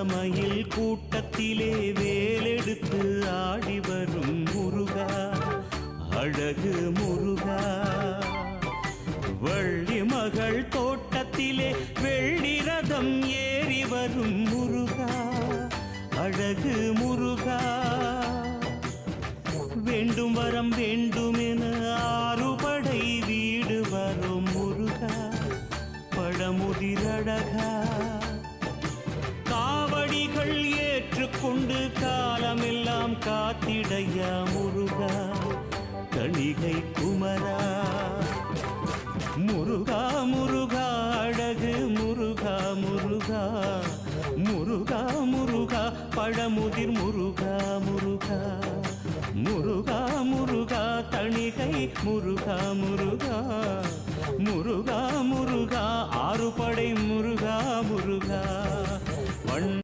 வண்ணமயில் கூட்டத்திலே வேலெடுத்து ஆடி வரும் முருகா, அழகு முருகா. வள்ளி மகள் தோட்டத்திலே வெள்ளி ரதம் ஏறி வரும் முருகா, அழகு முருகா. வேண்டும் வரம் வேண்டுமென ஆறுபடை வீடு வரும் முருகா, பழமுதிரழகா. காவடிகள் ஏற்றுக்கொண்டு காலமெல்லாம் காத்திடையா முருகா, கணிகை குமரா. முருகா முருகா அழகு முருகா முருகா, முருகா முருகா பழமுதிர் முருகா முருகா, முருகா முருகா தணிகை முருகா முருகா, முருகா முருகா ஆறுபடை முருகா முருகா.